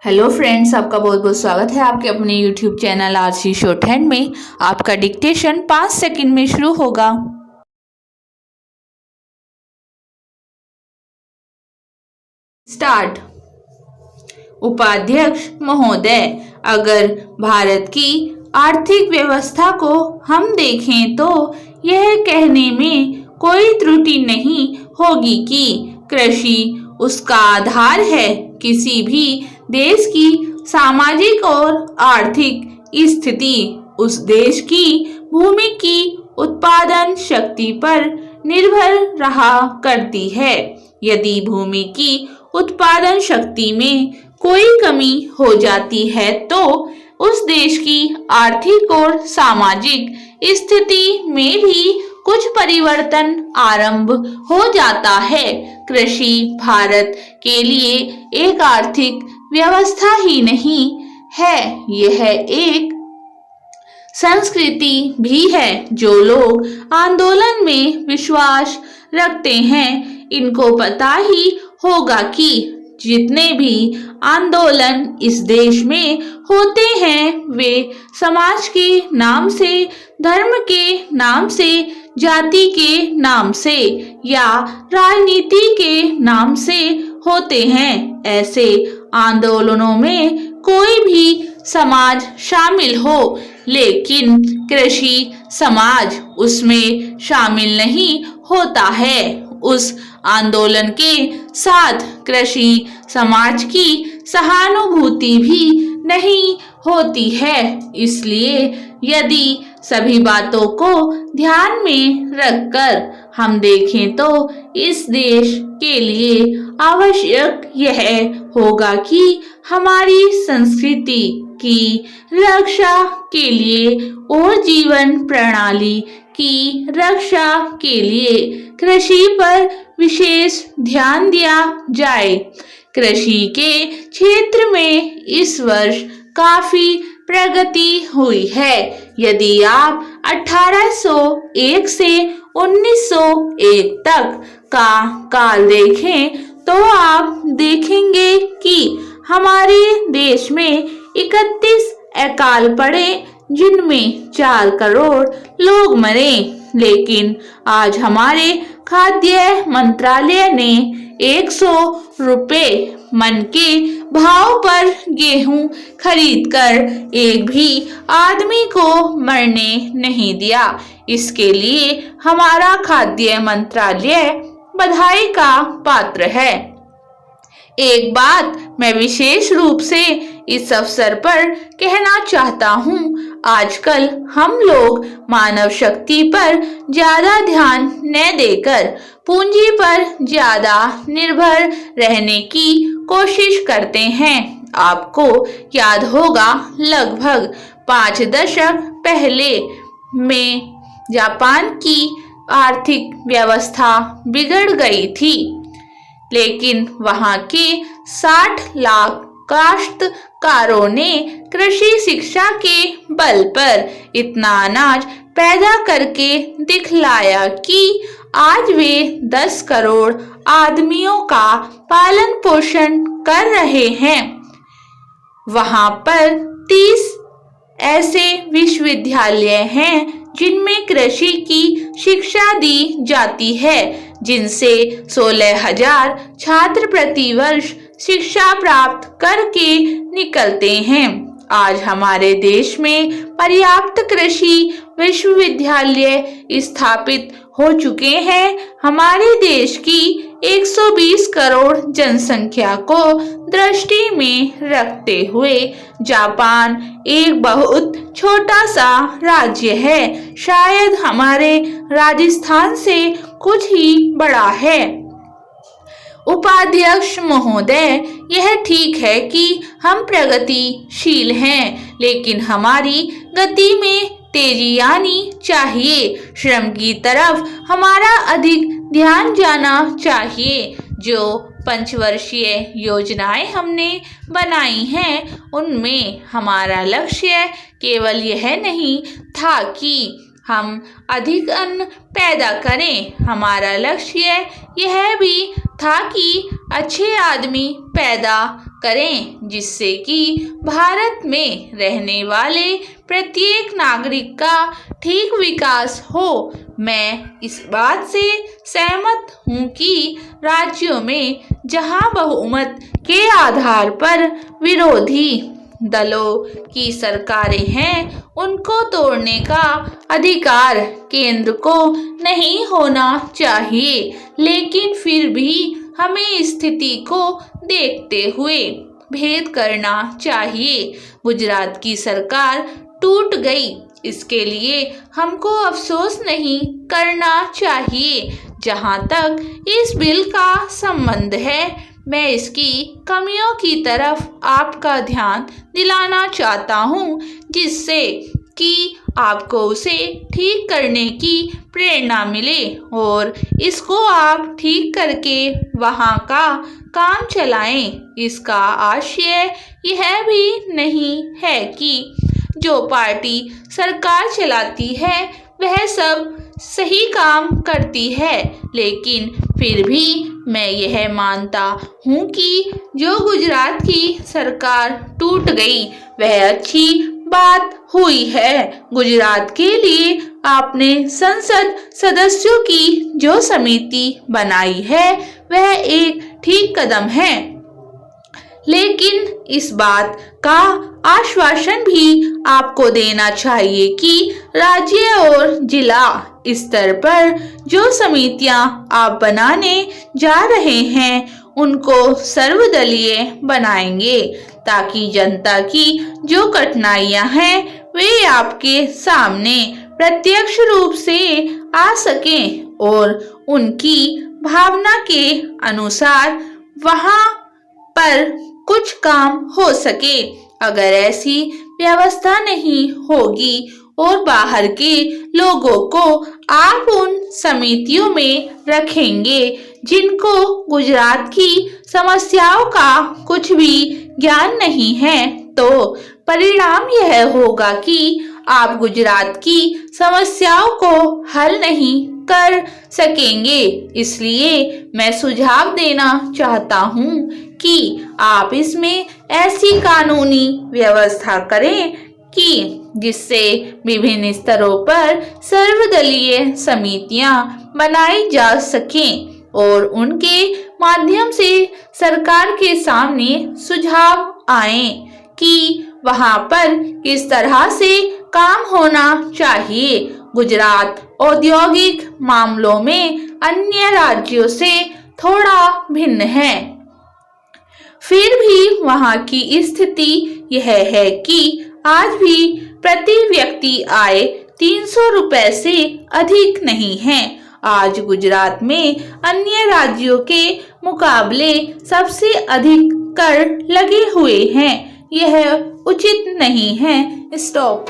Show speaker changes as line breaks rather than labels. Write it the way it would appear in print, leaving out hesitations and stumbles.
Hello friends, आपका बहुत बहुत स्वागत है आपके अपने यूट्यूब चैनल आरसी शॉर्टहैंड में। आपका डिक्टेशन 5 सेकंड में शुरू होगा। स्टार्ट। उपाध्यक्ष महोदय, अगर भारत की आर्थिक व्यवस्था को हम देखें तो यह कहने में कोई त्रुटि नहीं होगी कि कृषि उसका आधार है। किसी भी देश की सामाजिक और आर्थिक स्थिति उस देश की भूमि की उत्पादन शक्ति पर निर्भर रहा करती है। यदि भूमि की उत्पादन शक्ति में कोई कमी हो जाती है तो उस देश की आर्थिक और सामाजिक स्थिति में भी कुछ परिवर्तन आरंभ हो जाता है। कृषि भारत के लिए एक आर्थिक व्यवस्था ही नहीं है, यह एक संस्कृति भी है। जो लोग आंदोलन में विश्वास रखते हैं, इनको पता ही होगा कि जितने भी आंदोलन इस देश में होते हैं वे समाज के नाम से, धर्म के नाम से, जाति के नाम से या राजनीति के नाम से होते हैं। ऐसे आंदोलनों में कोई भी समाज शामिल हो, लेकिन कृषि समाज उसमें शामिल नहीं होता है। उस आंदोलन के साथ कृषि समाज की सहानुभूति भी नहीं होती है। इसलिए यदि सभी बातों को ध्यान में रखकर हम देखें तो इस देश के लिए आवश्यक यह होगा कि हमारी संस्कृति की रक्षा के लिए और जीवन प्रणाली की रक्षा के लिए कृषि पर विशेष ध्यान दिया जाए। कृषि के क्षेत्र में इस वर्ष काफी प्रगति हुई है। यदि आप 1801 से 1901 तक का काल देखें तो आप देखेंगे कि हमारे देश में 31 अकाल पड़े, जिनमें 4 करोड़ लोग मरे। लेकिन आज हमारे खाद्य मंत्रालय ने 100 रुपए मन के भाव पर गेहूं खरीदकर एक भी आदमी को मरने नहीं दिया। इसके लिए हमारा खाद्य मंत्रालय बधाई का पात्र है। एक बात मैं विशेष रूप से इस अवसर पर कहना चाहता हूँ। आजकल हम लोग मानव शक्ति पर ज्यादा ध्यान न देकर पूंजी पर ज्यादा निर्भर रहने की कोशिश करते हैं। आपको याद होगा, लगभग 5 दशक पहले में जापान की आर्थिक व्यवस्था बिगड़ गई थी, लेकिन वहां के 60 लाख काश्तकारों ने कृषि शिक्षा के बल पर इतना अनाज पैदा करके दिखलाया कि आज वे 10 करोड़ आदमियों का पालन पोषण कर रहे हैं। वहां पर 30 ऐसे विश्वविद्यालय हैं जिनमें कृषि की शिक्षा दी जाती है, जिनसे 16,000 छात्र प्रति वर्ष शिक्षा प्राप्त करके निकलते हैं। आज हमारे देश में पर्याप्त कृषि विश्वविद्यालय स्थापित हो चुके हैं। हमारे देश की 120 करोड़ जनसंख्या को दृष्टि में रखते हुए जापान एक बहुत छोटा सा राज्य है, शायद हमारे राजस्थान से कुछ ही बड़ा है। उपाध्यक्ष महोदय, यह ठीक है कि हम प्रगतिशील हैं, लेकिन हमारी गति में तेजी आनी चाहिए। श्रम की तरफ हमारा अधिक ध्यान जाना चाहिए। जो पंचवर्षीय योजनाएं हमने बनाई हैं, उनमें हमारा लक्ष्य केवल यह नहीं था कि हम अधिक अन्न पैदा करें, हमारा लक्ष्य यह भी था कि अच्छे आदमी पैदा करें जिससे कि भारत में रहने वाले प्रत्येक नागरिक का ठीक विकास हो। मैं इस बात से सहमत हूँ कि राज्यों में जहाँ बहुमत के आधार पर विरोधी दलों की सरकारें हैं, उनको तोड़ने का अधिकार केंद्र को नहीं होना चाहिए। लेकिन फिर भी हमें स्थिति को देखते हुए भेद करना चाहिए। गुजरात की सरकार टूट गई, इसके लिए हमको अफसोस नहीं करना चाहिए। जहां तक इस बिल का संबंध है, मैं इसकी कमियों की तरफ आपका ध्यान दिलाना चाहता हूं, जिससे कि आपको उसे ठीक करने की प्रेरणा मिले और इसको आप ठीक करके वहाँ का काम चलाएं। इसका आशय यह भी नहीं है कि जो पार्टी सरकार चलाती है वह सब सही काम करती है, लेकिन फिर भी मैं यह मानता हूँ कि जो गुजरात की सरकार टूट गई वह अच्छी बात हुई है। गुजरात के लिए आपने संसद सदस्यों की जो समिति बनाई है वह एक ठीक कदम है, लेकिन इस बात का आश्वासन भी आपको देना चाहिए कि राज्य और जिला स्तर पर जो समितियां आप बनाने जा रहे हैं उनको सर्वदलीय बनाएंगे, ताकि जनता की जो कठिनाइयां हैं वे आपके सामने प्रत्यक्ष रूप से आ सकें और उनकी भावना के अनुसार वहां पर कुछ काम हो सके। अगर ऐसी व्यवस्था नहीं होगी और बाहर के लोगों को आप उन समितियों में रखेंगे जिनको गुजरात की समस्याओं का कुछ भी ज्ञान नहीं है, तो परिणाम यह होगा कि आप गुजरात की समस्याओं को हल नहीं कर सकेंगे। इसलिए मैं सुझाव देना चाहता हूँ कि आप इसमें ऐसी कानूनी व्यवस्था करें कि जिससे विभिन्न स्तरों पर सर्वदलीय समितियां बनाई जा सकें और उनके माध्यम से सरकार के सामने सुझाव आए कि वहां पर किस तरह से काम होना चाहिए। गुजरात औद्योगिक मामलों में अन्य राज्यों से थोड़ा भिन्न है, फिर भी वहां की स्थिति यह है कि आज भी प्रति व्यक्ति आय 300 रुपए से अधिक नहीं है। आज गुजरात में अन्य राज्यों के मुकाबले सबसे अधिक कर लगे हुए हैं। यह उचित नहीं है। स्टॉप।